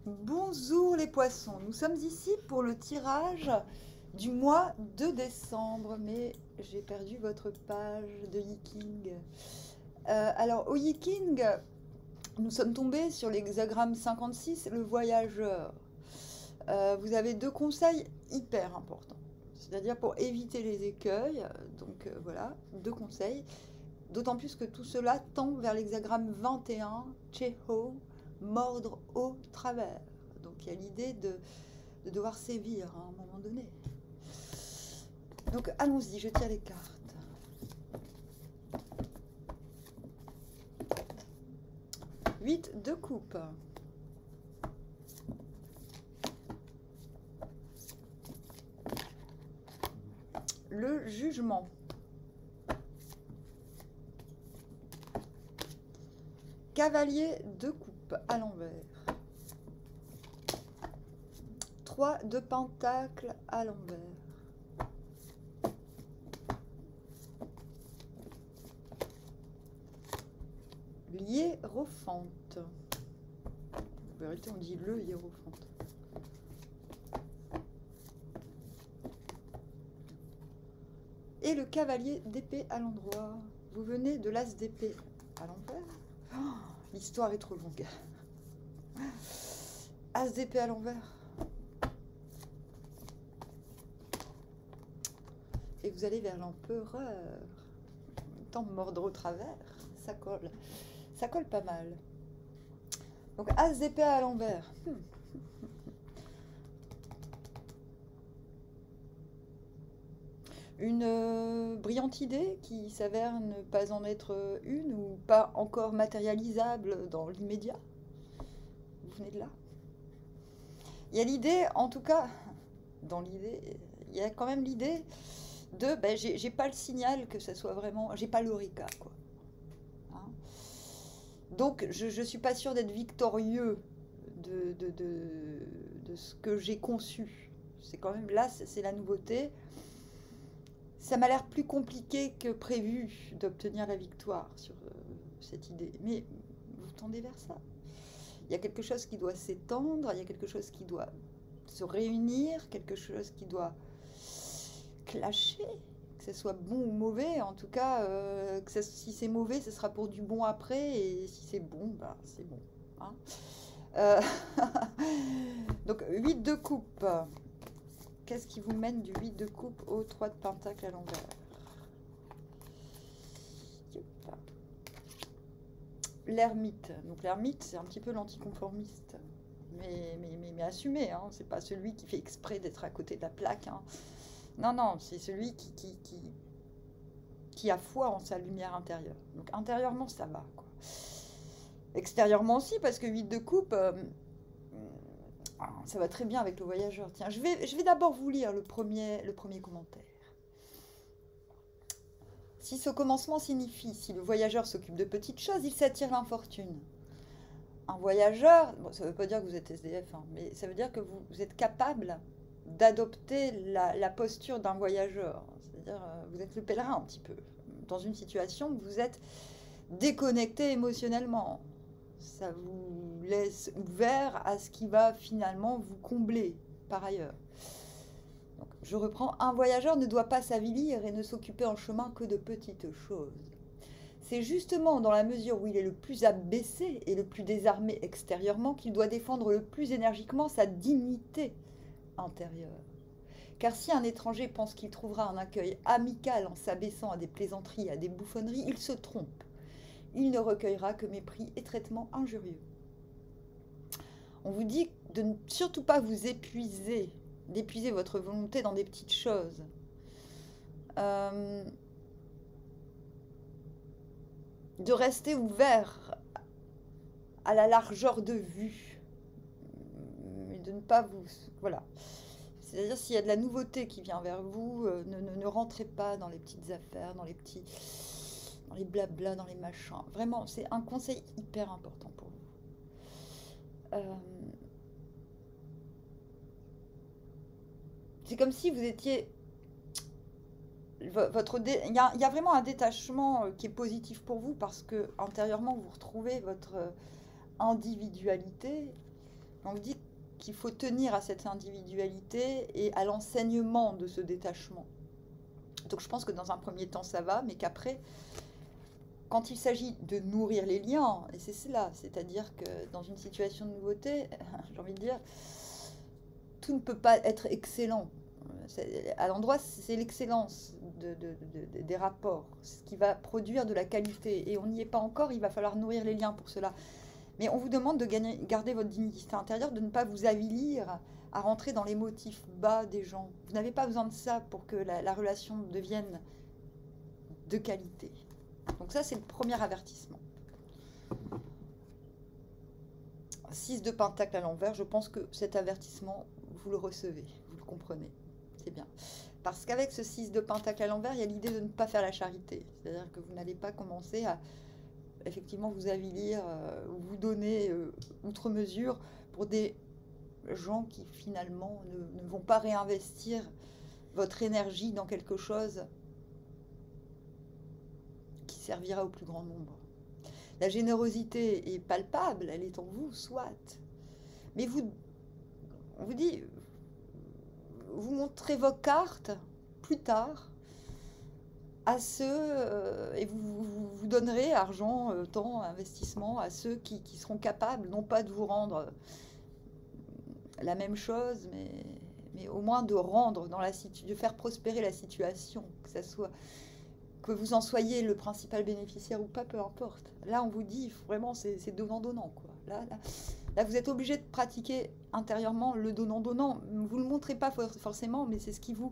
Bonjour les poissons, nous sommes ici pour le tirage du mois de décembre, mais j'ai perdu votre page de Yiking. Alors au Yiking, nous sommes tombés sur l'hexagramme 56, le voyageur. Vous avez deux conseils hyper importants, c'est-à-dire pour éviter les écueils, donc voilà, deux conseils. D'autant plus que tout cela tend vers l'hexagramme 21, Cheho, mordre au travers. Donc il y a l'idée de devoir sévir à un moment donné. Donc allons-y, je tire les cartes. Huit de coupe. Le jugement. Cavalier de coupe à l'envers. 3 de pentacle à l'envers. Hiérophante. En vérité, on dit le hiérophante. Et le cavalier d'épée à l'endroit. Vous venez de l'as d'épée à l'envers. Oh, l'histoire est trop longue. As d'épée à l'envers. Et vous allez vers l'empereur. En même temps, mordre au travers, ça colle. Ça colle pas mal. Donc, as d'épée à l'envers. Une brillante idée qui s'avère ne pas en être une ou pas encore matérialisable dans l'immédiat. Vous venez de là. Il y a l'idée, en tout cas, dans l'idée, il y a quand même l'idée de, ben, j'ai pas le signal que ça soit vraiment, j'ai pas l'eureka, quoi. Hein. Donc, je suis pas sûre d'être victorieux de ce que j'ai conçu. C'est quand même, là, c'est la nouveauté. Ça m'a l'air plus compliqué que prévu d'obtenir la victoire sur cette idée. Mais vous tendez vers ça. Il y a quelque chose qui doit s'étendre, il y a quelque chose qui doit se réunir, quelque chose qui doit clasher, que ce soit bon ou mauvais. En tout cas, si c'est mauvais, ce sera pour du bon après, et si c'est bon, bah, c'est bon. Hein. Donc, 8 de coupe. Qu'est-ce qui vous mène du 8 de coupe au 3 de pentacle à l'envers? L'ermite. Donc l'ermite, c'est un petit peu l'anticonformiste. Mais assumé, hein. C'est pas celui qui fait exprès d'être à côté de la plaque. Hein. Non, non, c'est celui qui a foi en sa lumière intérieure. Donc intérieurement, ça va, quoi. Extérieurement aussi, parce que 8 de coupe... ça va très bien avec le voyageur. Tiens, je vais d'abord vous lire le premier commentaire. Si ce commencement signifie, si le voyageur s'occupe de petites choses, il s'attire l'infortune. Un voyageur, bon, ça ne veut pas dire que vous êtes SDF, hein, mais ça veut dire que vous êtes capable d'adopter la posture d'un voyageur. C'est-à-dire, vous êtes le pèlerin un petit peu. Dans une situation où vous êtes déconnecté émotionnellement. Ça vous laisse ouvert à ce qui va finalement vous combler par ailleurs. Donc, je reprends, un voyageur ne doit pas s'avilir et ne s'occuper en chemin que de petites choses. C'est justement dans la mesure où il est le plus abaissé et le plus désarmé extérieurement qu'il doit défendre le plus énergiquement sa dignité intérieure. Car si un étranger pense qu'il trouvera un accueil amical en s'abaissant à des plaisanteries, à des bouffonneries, il se trompe. Il ne recueillera que mépris et traitements injurieux. On vous dit de ne surtout pas vous épuiser, d'épuiser votre volonté dans des petites choses. De rester ouvert à la largeur de vue. Et de ne pas vous... Voilà. C'est-à-dire, s'il y a de la nouveauté qui vient vers vous, ne rentrez pas dans les petites affaires, dans les petits... dans les blabla, dans les machins. Vraiment, c'est un conseil hyper important pour vous. C'est comme si vous étiez... il y a vraiment un détachement qui est positif pour vous parce que intérieurement, vous retrouvez votre individualité. On vous dit qu'il faut tenir à cette individualité et à l'enseignement de ce détachement. Donc je pense que dans un premier temps ça va, mais qu'après, quand il s'agit de nourrir les liens, et c'est cela, c'est-à-dire que dans une situation de nouveauté, j'ai envie de dire, tout ne peut pas être excellent. À l'endroit, c'est l'excellence des rapports, ce qui va produire de la qualité. Et on n'y est pas encore, il va falloir nourrir les liens pour cela. Mais on vous demande de garder votre dignité intérieure, de ne pas vous avilir à rentrer dans les motifs bas des gens. Vous n'avez pas besoin de ça pour que la relation devienne de qualité. Donc ça, c'est le premier avertissement. 6 de pentacle à l'envers, je pense que cet avertissement, vous le recevez, vous le comprenez. C'est bien. Parce qu'avec ce 6 de pentacle à l'envers, il y a l'idée de ne pas faire la charité. C'est-à-dire que vous n'allez pas commencer à effectivement vous avilir, vous donner outre mesure pour des gens qui finalement ne vont pas réinvestir votre énergie dans quelque chose qui servira au plus grand nombre. La générosité est palpable, elle est en vous, soit. Mais on vous dit, vous montrez vos cartes plus tard à ceux, et vous donnerez argent, temps, investissement à ceux qui seront capables, non pas de vous rendre la même chose, mais au moins de rendre, de faire prospérer la situation, que ça soit, que vous en soyez le principal bénéficiaire ou pas, peu importe. Là, on vous dit, vraiment, c'est donnant-donnant, quoi. Là, vous êtes obligé de pratiquer intérieurement le donnant-donnant. Vous ne le montrez pas forcément, mais c'est ce qui vous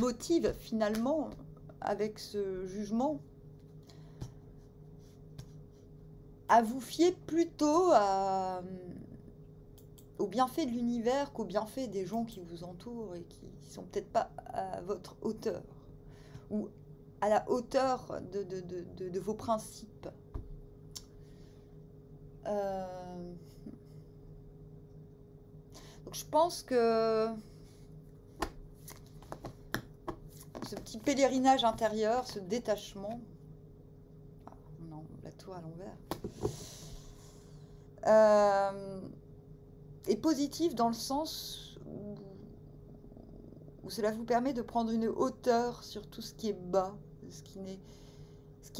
motive finalement avec ce jugement à vous fier plutôt au bienfait de l'univers qu'au bienfait des gens qui vous entourent et qui ne sont peut-être pas à votre hauteur ou à la hauteur de vos principes. Donc je pense que ce petit pèlerinage intérieur, ce détachement, non, la tour à l'envers, est positif dans le sens où cela vous permet de prendre une hauteur sur tout ce qui est bas, ce qui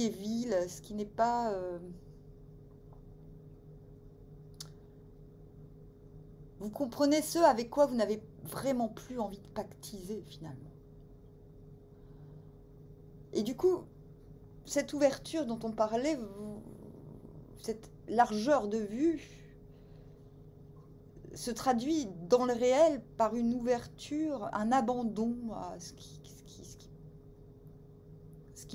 est vil, ce qui n'est pas vous comprenez ce avec quoi vous n'avez vraiment plus envie de pactiser finalement. Et du coup, cette ouverture dont on parlait, cette largeur de vue, se traduit dans le réel par une ouverture, un abandon à ce qui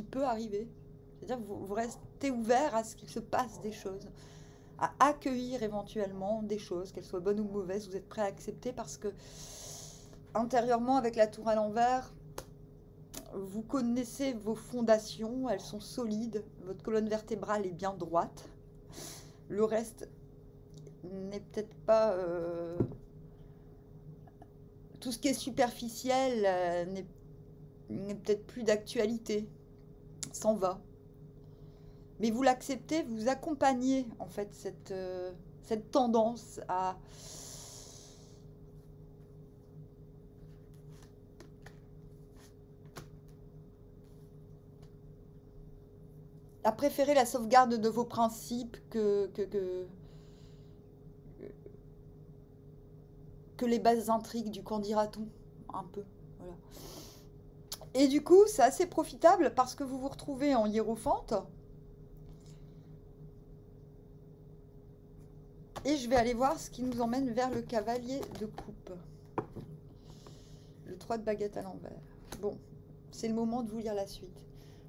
peut arriver. C'est-à-dire que vous restez ouvert à ce qu'il se passe des choses, à accueillir éventuellement des choses, qu'elles soient bonnes ou mauvaises, vous êtes prêt à accepter parce que intérieurement, avec la tour à l'envers, vous connaissez vos fondations, elles sont solides, votre colonne vertébrale est bien droite. Le reste n'est peut-être pas... tout ce qui est superficiel n'est peut-être plus d'actualité, s'en va. Mais vous l'acceptez, vous accompagnez en fait cette tendance à préférer la sauvegarde de vos principes que les basses intrigues du qu'en dira-t-on, un peu. Voilà. Et du coup, c'est assez profitable parce que vous vous retrouvez en hiérophante. Et je vais aller voir ce qui nous emmène vers le cavalier de coupe. Le 3 de baguette à l'envers. Bon, c'est le moment de vous lire la suite.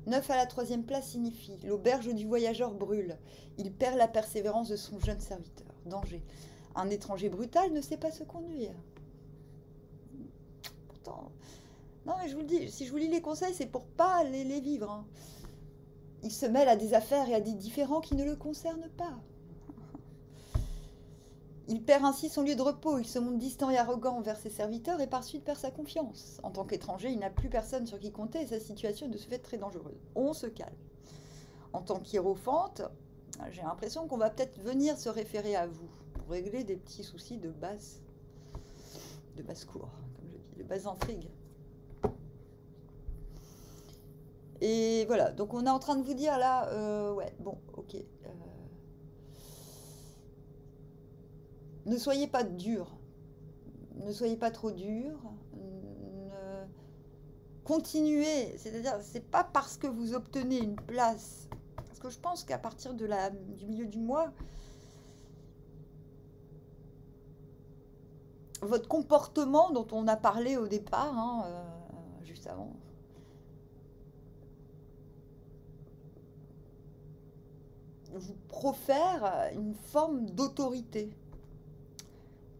9 à la 3e place signifie l'auberge du voyageur brûle. Il perd la persévérance de son jeune serviteur. Danger. Un étranger brutal ne sait pas se conduire. Pourtant, non mais je vous le dis, si je vous lis les conseils, c'est pour pas les vivre. Hein. Il se mêle à des affaires et à des différends qui ne le concernent pas. Il perd ainsi son lieu de repos, il se montre distant et arrogant envers ses serviteurs et par suite perd sa confiance. En tant qu'étranger, il n'a plus personne sur qui compter et sa situation est de ce fait très dangereuse. On se calme. En tant qu'hiérophante, j'ai l'impression qu'on va peut-être venir se référer à vous pour pour régler des petits soucis de basse cour, comme je dis, de basse intrigue. Et voilà, donc on est en train de vous dire là, ouais, bon, ok. Ne soyez pas dur, ne soyez pas trop dur, continuez, c'est-à-dire, c'est pas parce que vous obtenez une place, parce que je pense qu'à partir du milieu du mois, votre comportement dont on a parlé au départ, hein, juste avant, vous profère une forme d'autorité.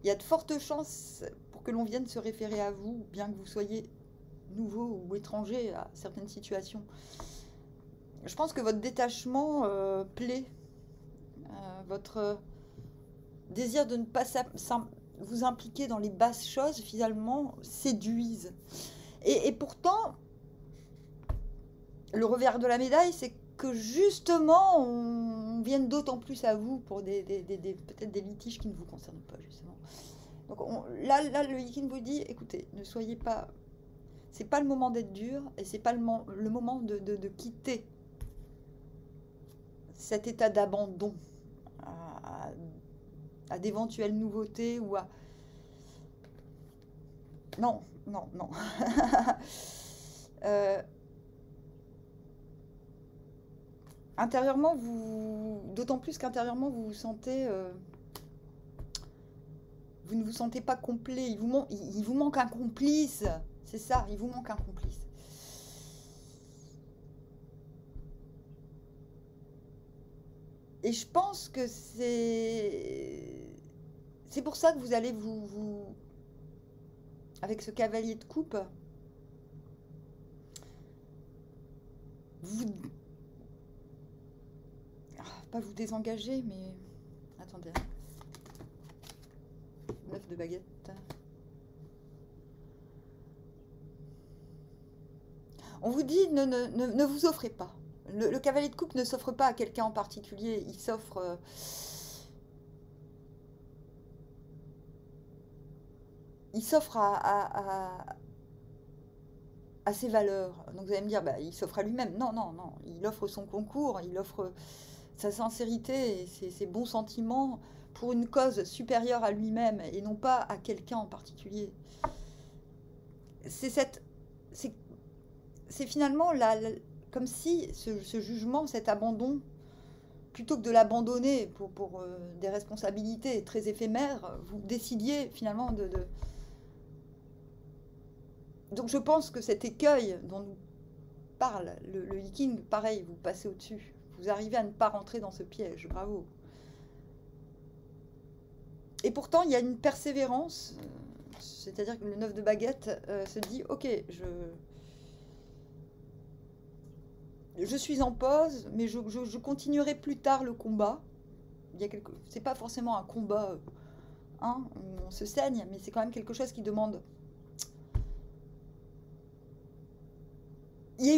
Il y a de fortes chances pour que l'on vienne se référer à vous, bien que vous soyez nouveau ou étranger à certaines situations. Je pense que votre détachement plaît. Votre désir de ne pas vous impliquer dans les basses choses, finalement, séduisent. Et pourtant, le revers de la médaille, c'est que justement, on vienne d'autant plus à vous pour peut-être des litiges qui ne vous concernent pas, justement. Donc là, le Yikin vous dit, écoutez, ne soyez pas... C'est pas le moment d'être dur, et c'est pas le moment de quitter cet état d'abandon à d'éventuelles nouveautés ou à... Non, non, non. Intérieurement, d'autant plus qu'intérieurement, vous vous sentez... vous ne vous sentez pas complet. Il vous manque un complice. C'est ça, il vous manque un complice. Et je pense que c'est pour ça que vous allez avec ce cavalier de coupe, pas vous désengager, mais attendez. 9 de baguette. On vous dit, ne vous offrez pas. Le cavalier de coupe ne s'offre pas à quelqu'un en particulier. Il s'offre... il s'offre à ses valeurs. Donc vous allez me dire, bah, il s'offre à lui-même. Non, non, non. Il offre son concours, il offre sa sincérité et ses bons sentiments pour une cause supérieure à lui-même et non pas à quelqu'un en particulier. C'est finalement comme si ce jugement, cet abandon, plutôt que de l'abandonner pour des responsabilités très éphémères, vous décidiez finalement de... Donc je pense que cet écueil dont nous parle le Yiking, pareil, vous passez au-dessus. Vous arrivez à ne pas rentrer dans ce piège, bravo. Et pourtant, il y a une persévérance, c'est-à-dire que le 9 de baguette se dit, ok, je suis en pause, mais je continuerai plus tard le combat. C'est pas forcément un combat où on se saigne, mais c'est quand même quelque chose qui demande... Il y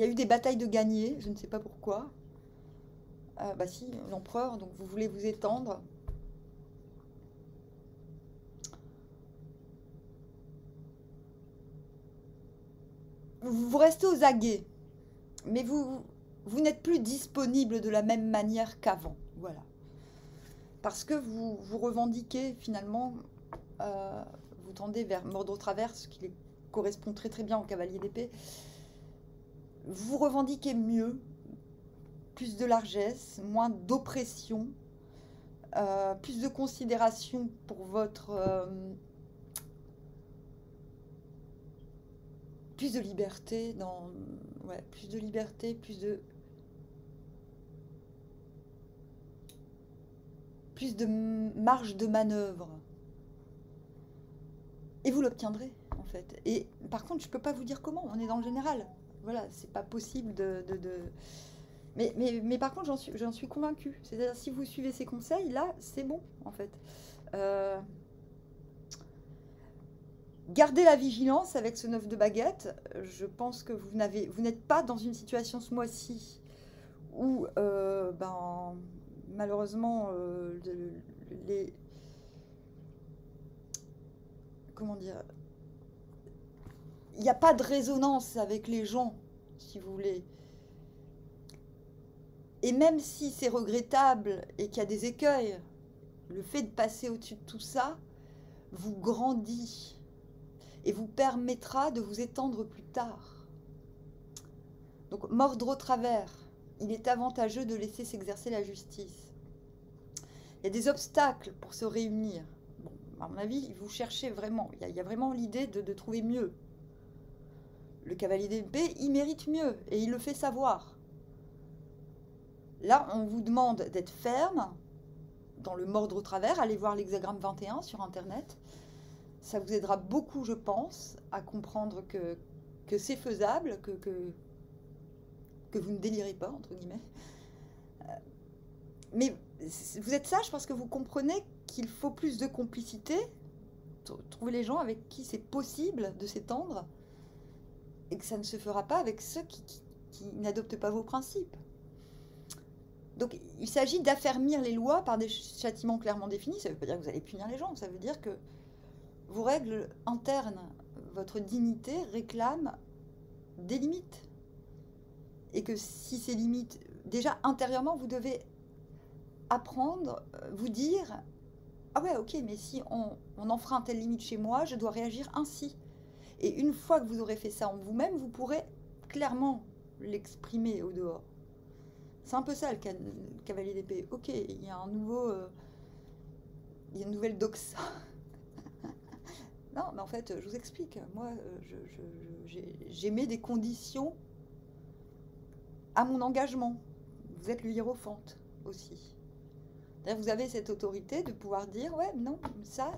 a eu des batailles de gagnées, je ne sais pas pourquoi. Bah si, l'empereur, donc vous voulez vous étendre. Vous restez aux aguets, mais vous n'êtes plus disponible de la même manière qu'avant, voilà. Parce que vous revendiquez finalement, vous tendez vers Mordre Traverse, qui correspond très très bien au cavalier d'épée. Vous revendiquez mieux, plus de largesse, moins d'oppression, plus de considération pour votre... plus de liberté, plus de liberté, plus de marge de manœuvre. Et vous l'obtiendrez, en fait. Et par contre, je ne peux pas vous dire comment, on est dans le général. Voilà, c'est pas possible Mais par contre, j'en suis convaincue. C'est-à-dire, si vous suivez ces conseils, là, c'est bon, en fait. Gardez la vigilance avec ce 9 de baguette. Je pense que vous n'êtes pas dans une situation ce mois-ci où malheureusement, les... Comment dire? Il n'y a pas de résonance avec les gens, si vous voulez. Et même si c'est regrettable et qu'il y a des écueils, le fait de passer au-dessus de tout ça vous grandit et vous permettra de vous étendre plus tard. Donc, mordre au travers, il est avantageux de laisser s'exercer la justice. Il y a des obstacles pour se réunir. Bon, à mon avis, vous cherchez vraiment, il y a vraiment l'idée de trouver mieux. Le cavalier d'épée, il mérite mieux et il le fait savoir. Là, on vous demande d'être ferme dans le mordre au travers. Allez voir l'hexagramme 21 sur Internet. Ça vous aidera beaucoup, je pense, à comprendre que c'est faisable, que vous ne délirez pas, entre guillemets. Mais vous êtes sage parce que vous comprenez qu'il faut plus de complicité. Trouver les gens avec qui c'est possible de s'étendre et que ça ne se fera pas avec ceux qui n'adoptent pas vos principes. Donc, il s'agit d'affermir les lois par des châtiments clairement définis. Ça ne veut pas dire que vous allez punir les gens, ça veut dire que vos règles internes, votre dignité réclame des limites. Et que si ces limites, déjà intérieurement, vous devez apprendre, vous dire « Ah ouais, ok, mais si on enfreint telle limite chez moi, je dois réagir ainsi. » Et une fois que vous aurez fait ça en vous-même, vous pourrez clairement l'exprimer au dehors. C'est un peu ça le cavalier d'épée. Ok, il y a un nouveau... il y a une nouvelle doxa. Non, mais en fait, je vous explique. Moi, j'ai mis des conditions à mon engagement. Vous êtes le hiérophante aussi. Vous avez cette autorité de pouvoir dire, ouais, non, ça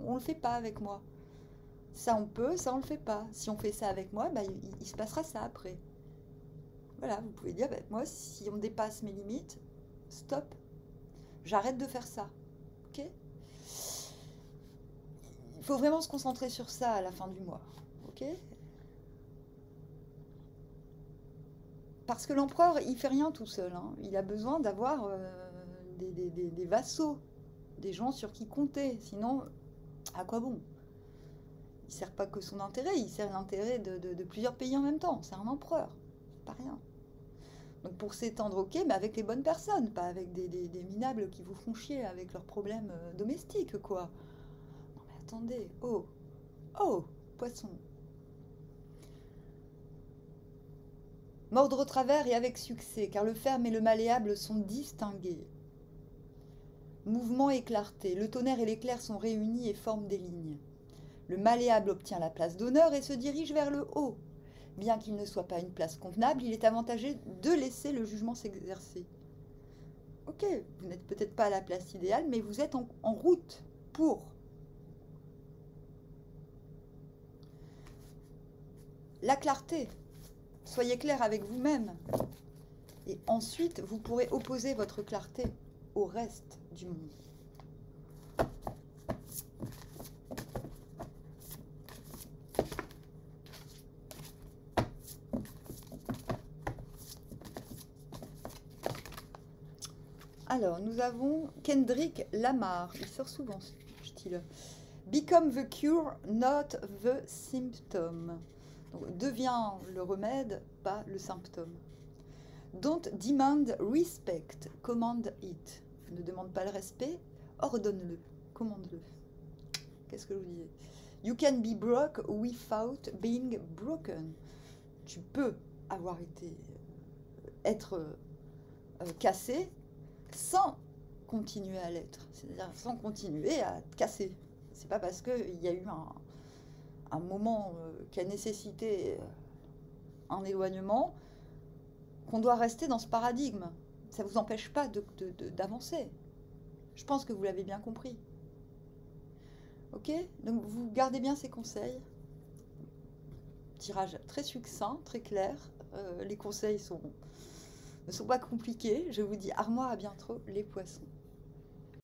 on le fait pas avec moi. Ça, on peut, ça, on le fait pas. Si on fait ça avec moi, bah, il se passera ça après. Voilà, vous pouvez dire, bah, moi, si on dépasse mes limites, stop, j'arrête de faire ça. Ok ? Il faut vraiment se concentrer sur ça à la fin du mois. Ok ? Parce que l'empereur, il fait rien tout seul. Hein. Il a besoin d'avoir des vassaux, des gens sur qui compter. Sinon, à quoi bon ? Il ne sert pas que son intérêt, il sert l'intérêt de plusieurs pays en même temps. C'est un empereur, c'est pas rien. Donc pour s'étendre, ok, mais avec les bonnes personnes, pas avec des minables qui vous font chier avec leurs problèmes domestiques, quoi. Non mais attendez, oh, poisson. Mordre au travers et avec succès, car le ferme et le malléable sont distingués. Mouvement et clarté, le tonnerre et l'éclair sont réunis et forment des lignes. Le malléable obtient la place d'honneur et se dirige vers le haut. Bien qu'il ne soit pas une place convenable, il est avantageux de laisser le jugement s'exercer. Ok, vous n'êtes peut-être pas à la place idéale, mais vous êtes en route pour. La clarté. Soyez clair avec vous-même. Et ensuite, vous pourrez opposer votre clarté au reste du monde. Alors, nous avons Kendrick Lamar. Il sort souvent ce style. Become the cure, not the symptom. Donc, deviens le remède, pas le symptôme. Don't demand respect, command it. Ne demande pas le respect, ordonne-le, commande-le. Qu'est-ce que je vous disais? You can be broke without being broken. Tu peux avoir être cassé sans continuer à l'être, c'est-à-dire sans continuer à te casser. C'est pas parce qu'il y a eu un moment qui a nécessité un éloignement qu'on doit rester dans ce paradigme. Ça ne vous empêche pas d'avancer. Je pense que vous l'avez bien compris. Ok? Donc vous gardez bien ces conseils. Tirage très succinct, très clair. Les conseils ne sont pas compliqués. Je vous dis armoire à bientôt les poissons.